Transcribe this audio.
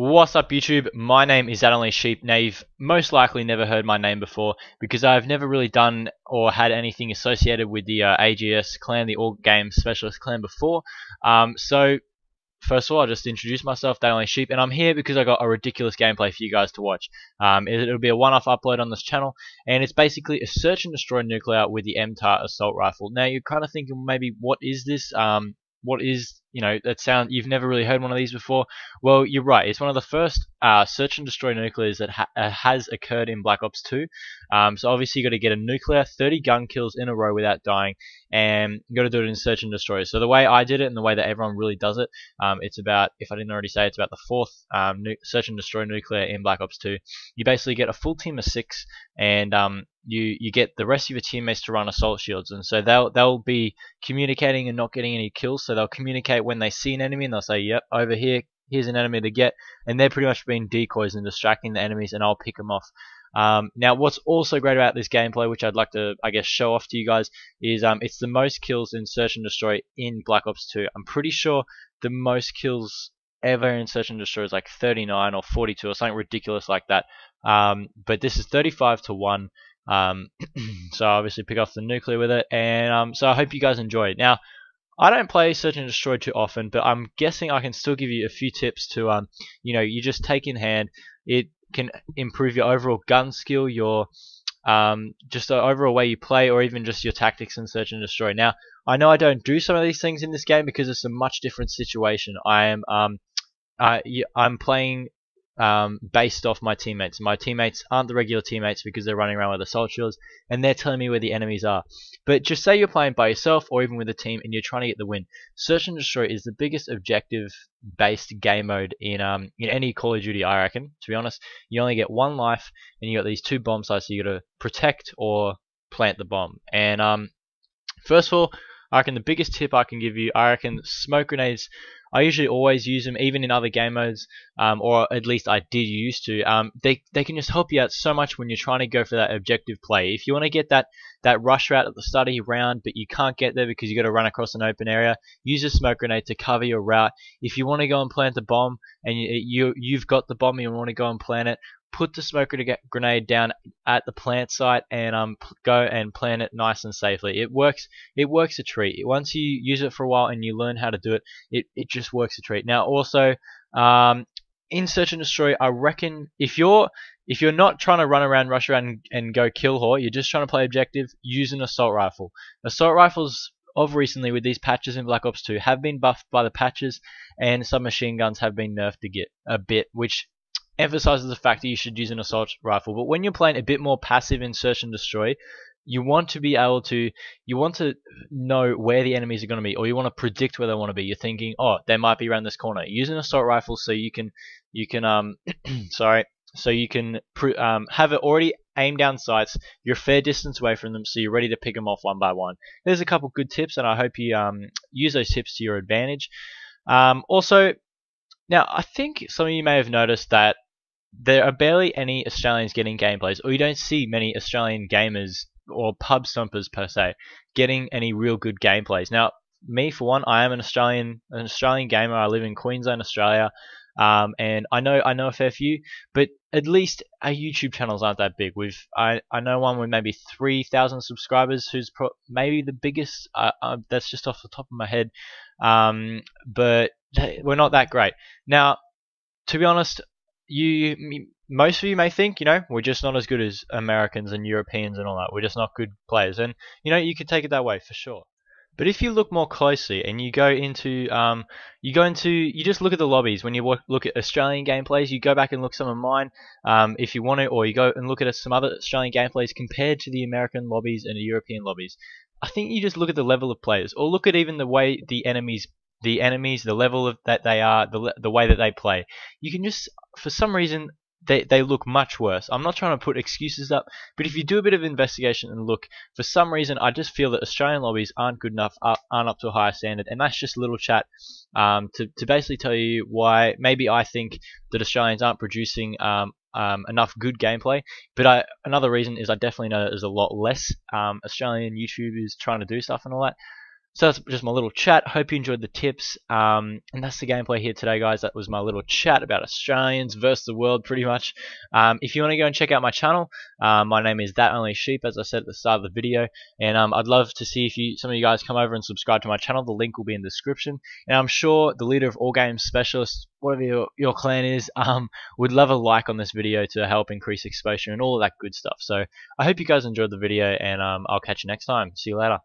What's up YouTube? My name is Allgamesspecialist. Now you've most likely never heard my name before because I've never really done or had anything associated with the AGS clan, the Allgamesspecialist clan before. So first of all, I'll just introduce myself, Allgamesspecialist, and I'm here because I got a ridiculous gameplay for you guys to watch. It'll be a one-off upload on this channel, and it's basically a search and destroy nuclear with the MTAR assault rifle. Now you're kind of thinking maybe what is this? What is, you've never really heard one of these before. Well, you're right. It's one of the first search and destroy nuclears that has occurred in Black Ops 2. So obviously you got to get a nuclear, 30 gun kills in a row without dying, and you got to do it in search and destroy. So the way I did it and the way that everyone really does it, it's about, if I didn't already say, it's about the fourth search and destroy nuclear in Black Ops 2. You basically get a full team of 6, and you get the rest of your teammates to run assault shields, and so they'll be communicating and not getting any kills. So they'll communicate when they see an enemy, and they'll say, "Yep, over here, here's an enemy to get," and they're pretty much being decoys and distracting the enemies, and I'll pick them off. Now, what's also great about this gameplay, which I'd like to, show off to you guys, is it's the most kills in search and destroy in Black Ops 2. I'm pretty sure the most kills ever in search and destroy is like 39 or 42 or something ridiculous like that. But this is 35 to 1. So I obviously pick off the nuclear with it, and so I hope you guys enjoy it. Now, I don't play search and destroy too often, but I'm guessing I can still give you a few tips to you just take in hand. It can improve your overall gun skill, your just the overall way you play, or even just your tactics in search and destroy. Now, I know I don't do some of these things in this game because it's a much different situation. I'm playing based off my teammates. My teammates aren't the regular teammates because they're running around with assault shields, and they're telling me where the enemies are. But just say you're playing by yourself or even with a team and you're trying to get the win. Search and destroy is the biggest objective-based game mode in any Call of Duty, I reckon. To be honest, you only get one life, and you got these 2 bomb sites, so you got to protect or plant the bomb. And first of all, I reckon the biggest tip I can give you, I reckon smoke grenades. I usually always use them, even in other game modes, or at least I did used to. They can just help you out so much when you're trying to go for that objective play. If you want to get that rush route at the start of your round, but you can't get there because you got to run across an open area, use a smoke grenade to cover your route. If you want to go and plant the bomb, and you've got the bomb and you want to go and plant it, put the smoke grenade down at the plant site and go and plant it nice and safely. It works a treat. Once you use it for a while and you learn how to do it, it just works a treat. Now also, in search and destroy, I reckon if you're not trying to rush around and go kill whore, you're just trying to play objective, use an assault rifle. Assault rifles of recently with these patches in Black Ops 2 have been buffed by the patches, and some machine guns have been nerfed to get a bit, which emphasizes the fact that you should use an assault rifle. But when you're playing a bit more passive in search and destroy, you want to be able to, you want to know where the enemies are going to be, or you want to predict where they want to be. You're thinking, oh, they might be around this corner. Use an assault rifle so you can sorry, so you can have it already aimed down sights. You're a fair distance away from them, so you're ready to pick them off one by one. There's a couple good tips, and I hope you use those tips to your advantage. Also, now I think some of you may have noticed that there are barely any Australians getting gameplays, or you don't see many Australian gamers or pub stompers per se getting any real good gameplays. Now, me for one, I am an Australian gamer. I live in Queensland, Australia, and I know a fair few, but at least our YouTube channels aren't that big. I know one with maybe 3,000 subscribers, who's maybe the biggest. That's just off the top of my head, but we're not that great. Now, to be honest, most of you may think, we're just not as good as Americans and Europeans and all that. We're just not good players, and you could take it that way for sure. But if you look more closely and you just look at the lobbies. When you look at Australian gameplays, you go back and look some of mine, if you want to, or you go and look at some other Australian gameplays compared to the American lobbies and the European lobbies. I think you just look at the level of players, or look at even the way the enemies, the level that they are, the way that they play. You can just, for some reason, they look much worse. I'm not trying to put excuses up, but if you do a bit of investigation and look, for some reason, I just feel that Australian lobbies aren't good enough, aren't up to a higher standard, and that's just a little chat to basically tell you why maybe I think that Australians aren't producing enough good gameplay. But another reason is I definitely know that there's a lot less Australian YouTubers trying to do stuff and all that. So that's just my little chat. Hope you enjoyed the tips. And that's the gameplay here today, guys. That was my little chat about Australians versus the world, pretty much. If you want to go and check out my channel, my name is That Only Sheep, as I said at the start of the video. And I'd love to see if some of you guys come over and subscribe to my channel. The link will be in the description. And I'm sure the leader of Allgamesspecialist, whatever your clan is, would love a like on this video to help increase exposure and all of that good stuff. So I hope you guys enjoyed the video, and I'll catch you next time. See you later.